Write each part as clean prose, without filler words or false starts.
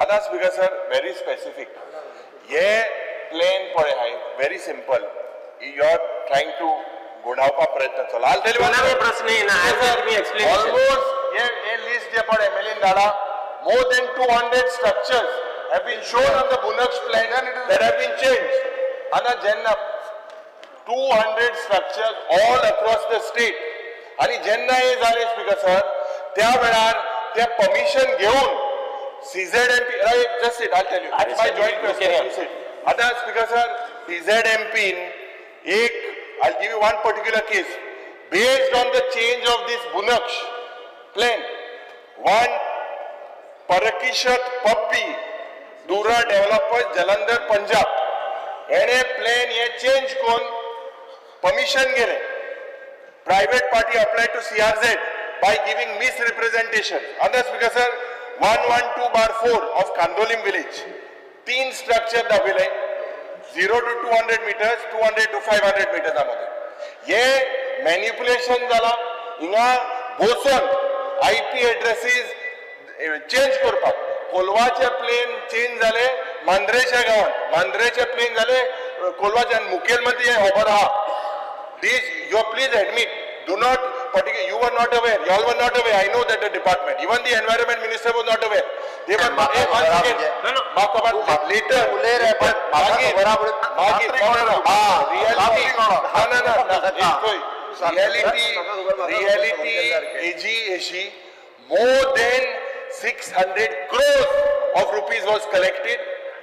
आता speaker sir very specific ये प्लेन पळे हाय very simple you are trying to गुणावपा प्रयत्न चला आल तेली प्रश्न ना ऑलमोस्ट ये लिस्ट जे पळे मेलिन दाडा more than 200 structures have been shown on the Bunaksh plan that have been changed ana jenna 200 structures all across the state आणि जेन्ना हे झाले स्पीकर सर त्या वेळार ते परमिशन घेऊन CZMP just it I tell you my joint question आता speaker sir CZMP एक I give you one particular case based on the change of this बुनक्श प्लान वन परकिशत पप्पी दूरा डेव्हलपर्स जलंधर पंजाब याने प्लान ये चेंज कोन परमिशन गेले private party applied to CRZ by giving misrepresentation. Others because sir 112/4 of Kandolim village, 3 structure दाखविले 0 to 200 meters, 200 to 500 meters आमध्ये. ये manipulation झाला. इंगा बोसन IP addresses change करपाक. कोलवाचे प्लेन चेंज झाले मांद्रेच्या गावात. मांद्रेचे प्लेन झाले कोलवाचे मुखेलमंत्री खबर हा. This you please admit. Do not particular. You were not aware. You all were not aware. I know that the department, even the environment minister was not aware. They were once again. No. Later. Reality. AG more than 600 crores of rupees was collected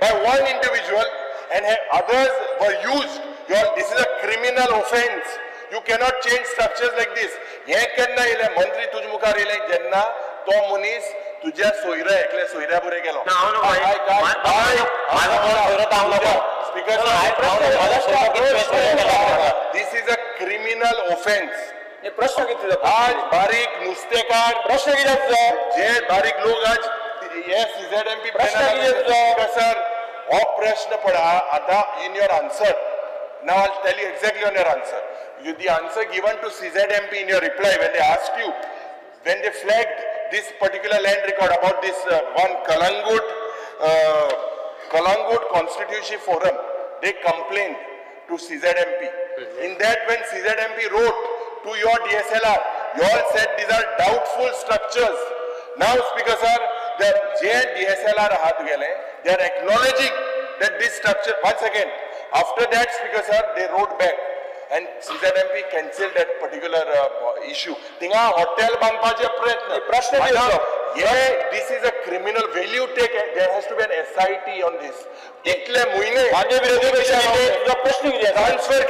by one individual, and others were used. This is a criminal offense. You cannot change structures like this. ये करना इले मंत्री तुझ मुखार इले जन्ना तो मुनीस तुझे सोयरे एकले सोयरे बुरे गेलो. This is a criminal offense. प्रश्न किती आज बारीक नुस्तेकार प्रश्न किती जे बारीक लोग आज ये सीझेडएमपी सर वो प्रश्न पडा आता in your answer. Now I'll tell you exactly on your answer. The answer given to CZMP in your reply when they asked you, when they flagged this particular land record about this one Kalangut Constituency Forum, they complained to CZMP. In that when CZMP wrote to your DSLR, you all said these are doubtful structures. Now Speaker sir, the DSLR they are acknowledging that this structure, once again, after that Speaker sir, they wrote back and CZMP cancelled that particular issue. Tinga hotel banpache prashna this is a criminal. Will you take it? There has to be an SIT on this. Itle muine transfer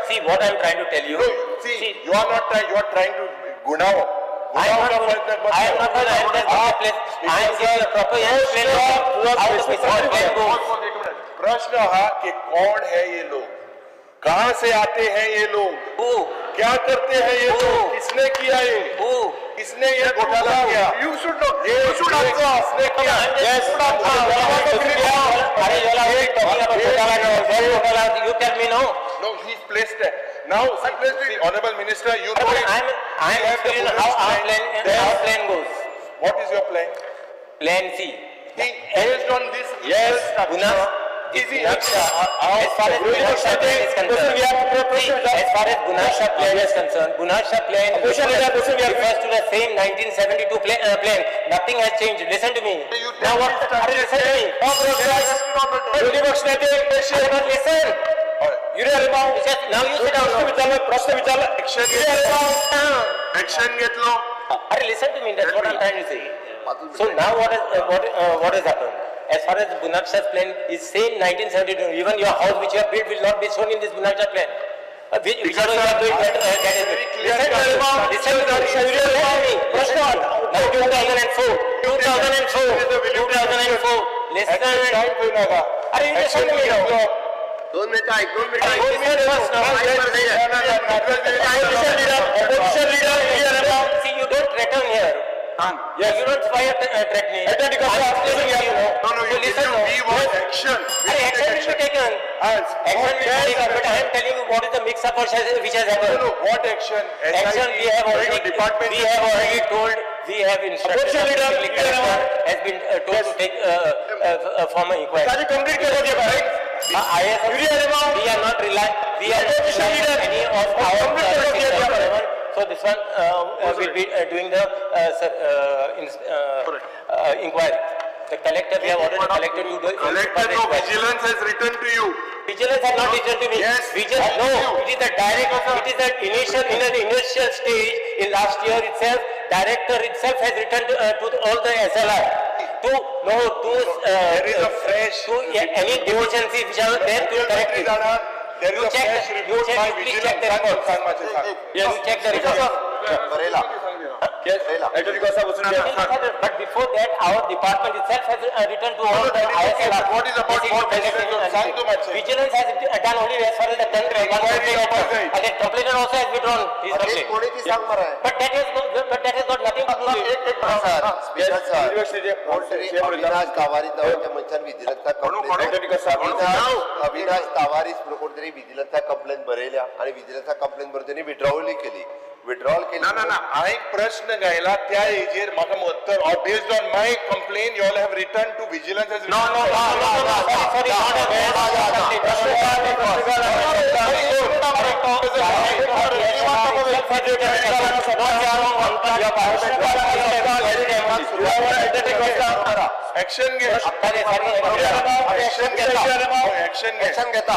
see what I am trying to tell you. No, see you are not trying. You are trying to gunav. I am not going to प्रश्न हा कि कौन है ये लोग, कहां से आते हैं ये लोग, क्या करते हैं ये लोग, किसने किया ये, किसने ये घोटाला किया? You should know. किसने किया? Yes. You tell me no. No, he's placed it. Now, Honorable Minister, you know it. I am explaining how our plan goes. What is your plan? Plan C. Based on this, yes, easy. As far as Bunaksha plan is concerned, Bunaksha plan refers to the same 1972 plan. Nothing has changed. Listen to me. Now what? Listen to me. Listen. You know about now you sit down. Action get low. Listen to me. That's what I'm trying to say. So now what has happened? As far as Bunaksha's plan is same 1972, even your house which you have built will not be shown in this Bunaksha plan. Which are you are doing better? That is listen to me. Now 2004. Listen. Listen to me now. Don't make I. See, you don't return here. Yes. You don't fire threatening. No, you listen. We want action. Action will be taken. Action will take, but I am telling you what is the mix-up which has happened. No, what action? Action we have already told, we have instructed the collector has been told to take formal inquiry. We are not relying, we are not relying on any of our so this one will be doing the inquiry. The collector, we have ordered the collector to do the Collector of Vigilance has written to you. Vigilance has not written to me. Yes. Vigilance, no, it is the direct, it is the initial, in the initial stage, in last year itself, director itself has written to all the SLR. There is a fresh any deficiencies which are there to correct it. There is a fresh report by Vigilance. Yes, check the report. But before that, our department itself has written to all the ISLR. What is about Vigilance has done only as far as the and the complainant also has withdrawn his complaint. But that has got nothing to do with it. Avinash तावारी मनशान विजिलन्सचा अविनाश तावारी कोणतरी विजिलन्सचा complaint बरयल्या आणि विजिलन्सचा complaint बरोवन त्यांनी withdrawal केली. ना हांवें एक प्रश्न गायला त्या हेजेर म्हाका उत्तर based on my complaint you all have return to vigilance as action घेता.